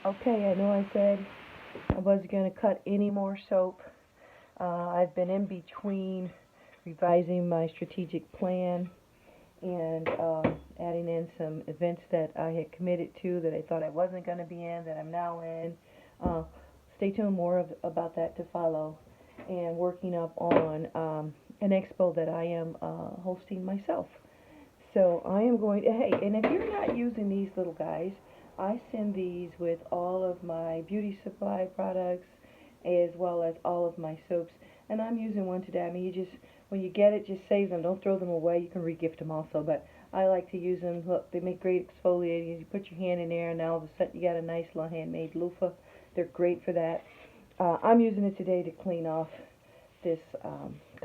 Okay, I know I said I wasn't going to cut any more soap. I've been in between revising my strategic plan and adding in some events that I had committed to that I thought I wasn't going to be in that I'm now in. Uh, Stay tuned, about that to follow. And working up on an expo that I am hosting myself. So I am going to, hey, and if you're not using these little guys, I send these with all of my beauty supply products as well as all of my soaps. And I'm using one today. I mean, when you get it, just save them. Don't throw them away. You can regift them also. But I like to use them. Look, they make great exfoliating. You put your hand in there, and now all of a sudden you got a nice little handmade loofah. They're great for that. I'm using it today to clean off this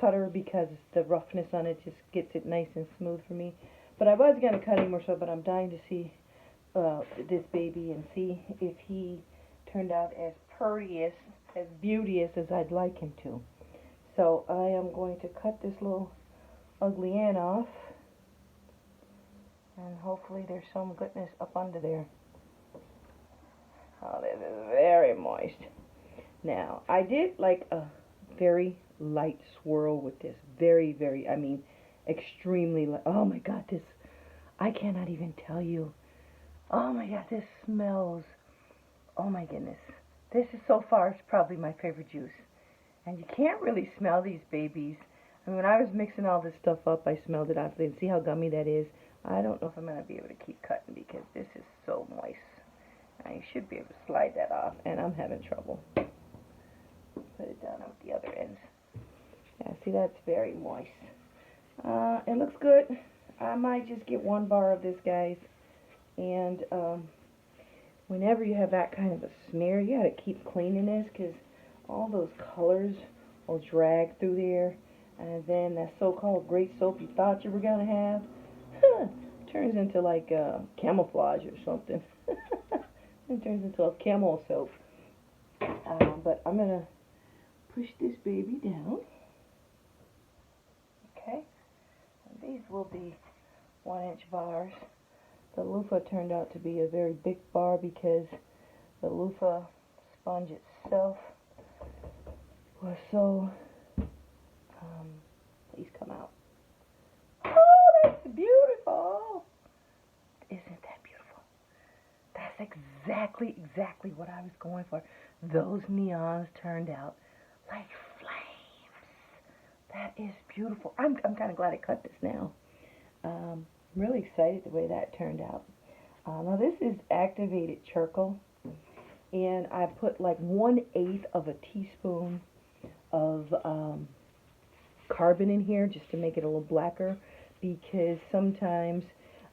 cutter because the roughness on it just gets it nice and smooth for me. But I was going to cut him more so, but I'm dying to see this baby and see if he turned out as prettious, as beauteous as I'd like him to. So I am going to cut this little ugly ant off, and hopefully there's some goodness up under there. Oh, this is very moist. Now, I did like a very light swirl with this. Very, very, I mean, extremely light. Oh my God, this, I cannot even tell you. Oh my God, this smells. Oh my goodness. This is so far, it's probably my favorite juice. And you can't really smell these babies. I mean, when I was mixing all this stuff up, I smelled it obviously. And see how gummy that is? I don't know if I'm going to be able to keep cutting because this is so moist. I should be able to slide that off, and I'm having trouble. Put it down with the other ends. Yeah, see, that's very moist. It looks good. I might just get one bar of this, guys. And whenever you have that kind of a smear, you got to keep cleaning this because all those colors will drag through there. And then that so-called great soap you thought you were going to have turns into like camouflage or something. It turns into a camel soap. But I'm going to push this baby down. Okay. And these will be 1-inch bars. The loofah turned out to be a very big bar because the loofah sponge itself was so, please come out. Oh, that's beautiful. Isn't that beautiful? That's exactly what I was going for. Those neons turned out like flames. That is beautiful. I'm kind of glad I cut this now. I'm really excited the way that turned out. Now this is activated charcoal, and I put like 1/8 of a teaspoon of carbon in here just to make it a little blacker, because sometimes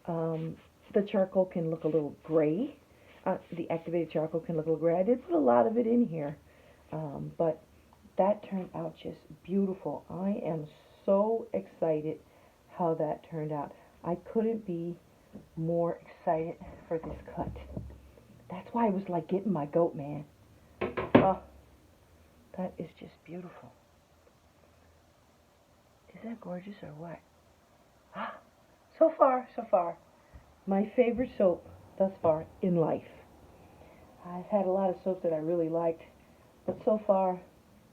the charcoal can look a little gray. The activated charcoal can look a little gray. I did put a lot of it in here, but that turned out just beautiful. I am so excited how that turned out. I couldn't be more excited for this cut. That's why I was like getting my goat, man. Oh, that is just beautiful. Is that gorgeous or what? Ah, so far, my favorite soap thus far in life. I've had a lot of soaps that I really liked, but so far,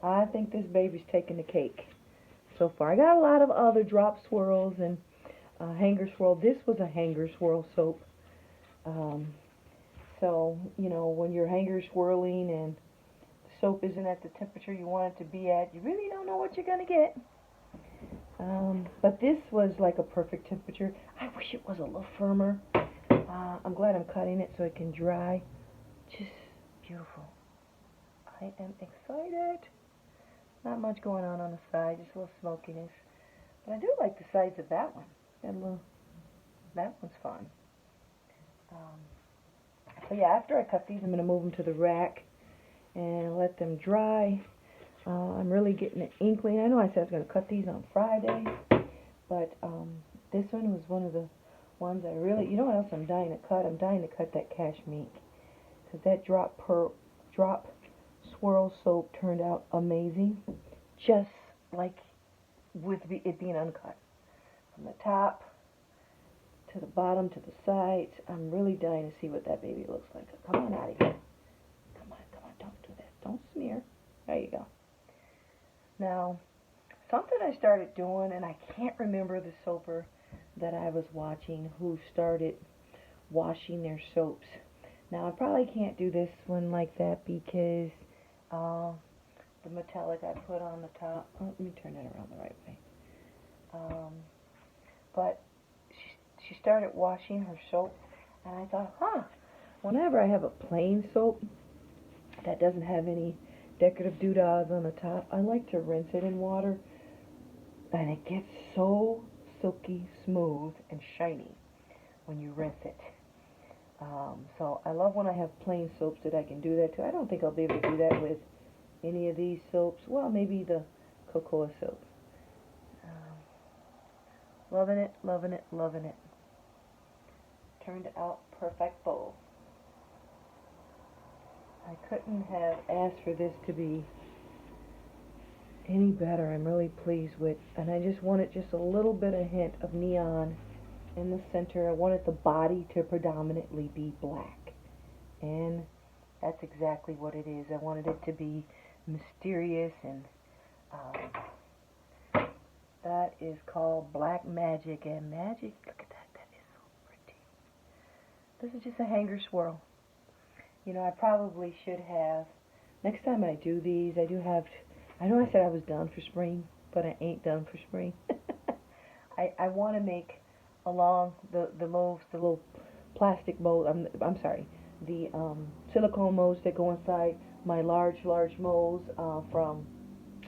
I think this baby's taking the cake. So far, I got a lot of other drop swirls and hanger swirl. This was a hanger swirl soap. So, you know, when you're hanger swirling and the soap isn't at the temperature you want it to be at, you really don't know what you're going to get. But this was like a perfect temperature. I wish it was a little firmer. I'm glad I'm cutting it so it can dry. Just beautiful. I am excited. Not much going on the side, just a little smokiness. But I do like the sides of that one. That one's fun. So yeah, after I cut these, I'm going to move them to the rack and let them dry. I'm really getting an inkling. I know I said I was going to cut these on Friday, but this one was one of the ones I really, you know what else I'm dying to cut? I'm dying to cut that cash mink. Because that drop swirl soap turned out amazing. Just like with it being uncut. From the top to the bottom to the sides. I'm really dying to see what that baby looks like. Come on out of here. Now, something I started doing, and I can't remember the soaper that I was watching who started washing their soaps. Now, I probably can't do this one like that because the metallic I put on the top. Oh, let me turn that around the right way. But she started washing her soap, and I thought, whenever I have a plain soap that doesn't have any decorative doodads on the top, I like to rinse it in water, and it gets so silky smooth and shiny when you rinse it. So I love when I have plain soaps that I can do that too. I don't think I'll be able to do that with any of these soaps. Well, maybe the cocoa soap. Loving it, loving it, loving it. Turned out perfecto. I couldn't have asked for this to be any better. I'm really pleased with, and I just wanted just a little bit of hint of neon in the center. I wanted the body to predominantly be black, and that's exactly what it is. I wanted it to be mysterious, and that is called black magic. And magic, look at that, that is so pretty. This is just a hanger swirl. You know, I probably should have, next time I do these, I know I said I was done for spring, but I ain't done for spring. I want to make along the loaves, the little plastic mold, I'm sorry, the silicone molds that go inside my large molds from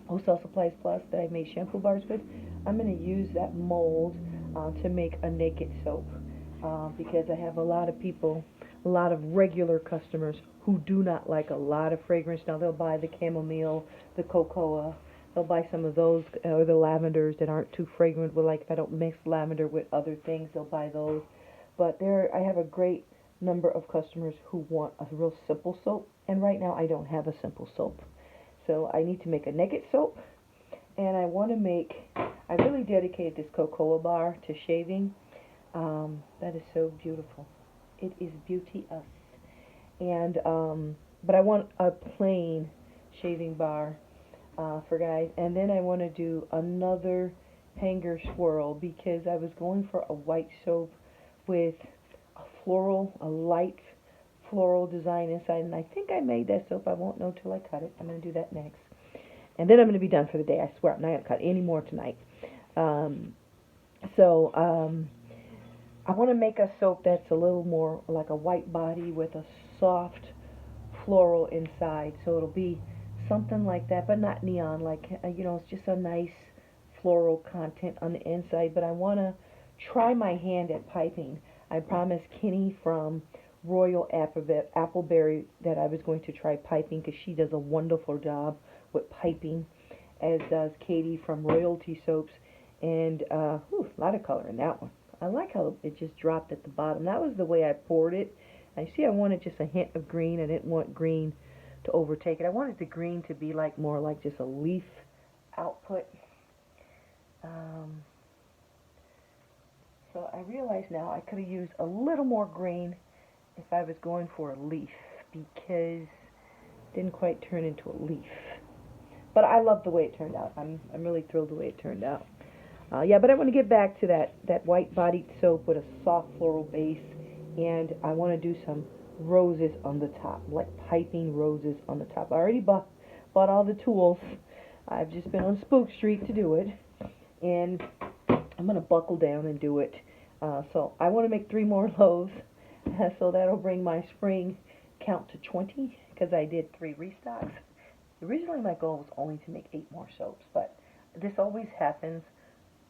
Wholesale Supplies Plus that I made shampoo bars with. I'm going to use that mold to make a naked soap because I have a lot of people, a lot of regular customers who do not like a lot of fragrance. Now they'll buy the chamomile, the cocoa, they'll buy some of those, or the lavenders that aren't too fragrant. Well, like if I don't mix lavender with other things, they'll buy those. But I have a great number of customers who want a real simple soap, and right now I don't have a simple soap. So I need to make a naked soap, and I want to make, I really dedicated this cocoa bar to shaving. That is so beautiful. It is beauteous. And, but I want a plain shaving bar for guys. And then I want to do another hanger swirl because I was going for a white soap with a light floral design inside. And I think I made that soap. I won't know till I cut it. I'm going to do that next. And then I'm going to be done for the day. I swear I'm not going to cut any more tonight. I want to make a soap that's a little more like a white body with a soft floral inside. So it'll be something like that, but not neon. Like, it's just a nice floral content on the inside. But I want to try my hand at piping. I promised Kenny from Royal Appleberry that I was going to try piping because she does a wonderful job with piping, as does Katie from Royalty Soaps. And a lot of color in that one. I like how it just dropped at the bottom. That was the way I poured it. I wanted just a hint of green. I didn't want green to overtake it. I wanted the green to be like more like just a leaf output. So I realize now I could have used a little more green if I was going for a leaf because it didn't quite turn into a leaf. But I love the way it turned out. I'm really thrilled the way it turned out. But I want to get back to that white-bodied soap with a soft floral base, and I want to do some roses on the top, like piping roses on the top. I already bought all the tools. I've just been on Spook Street to do it, and I'm going to buckle down and do it. So I want to make 3 more loaves, so that'll bring my spring count to 20, because I did 3 restocks. Originally my goal was only to make 8 more soaps, but this always happens.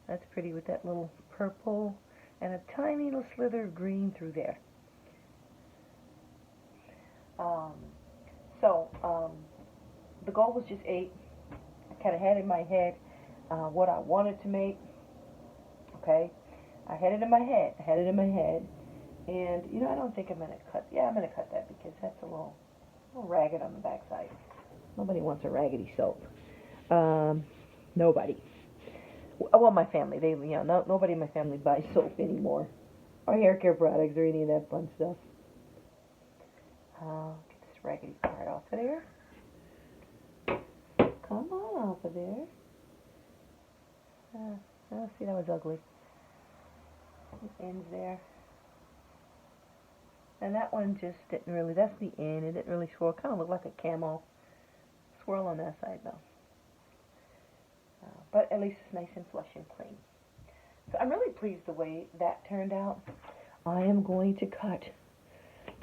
That's pretty with that little purple and a tiny little slither of green through there. The goal was just 8. I kind of had in my head what I wanted to make. Okay, I had it in my head. And I don't think I'm going to cut. Yeah, I'm going to cut that because that's a little ragged on the backside. Nobody wants a raggedy soap. Nobody. Well, my family, nobody in my family buys soap anymore, or hair care products, or any of that fun stuff. Get this raggedy part off of there. Come on, top of there. Oh, see, that was ugly. It ends there. And that one just didn't really, that's the end. It didn't really swirl. It kind of looked like a camel swirl on that side, though. But at least it's nice and flush and clean. So I'm really pleased the way that turned out. I am going to cut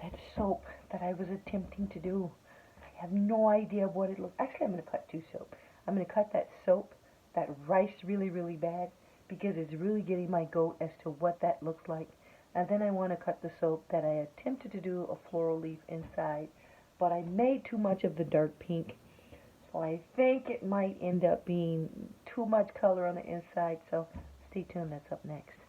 that soap that I was attempting to do. I have no idea what it looks. Actually, I'm going to cut two soap. I'm going to cut that soap, that rice really, really bad, because it's really getting my goat as to what that looks like. And then I want to cut the soap that I attempted to do a floral leaf inside, but I made too much of the dark pink. So I think it might end up being too much color on the inside. So stay tuned, that's up next.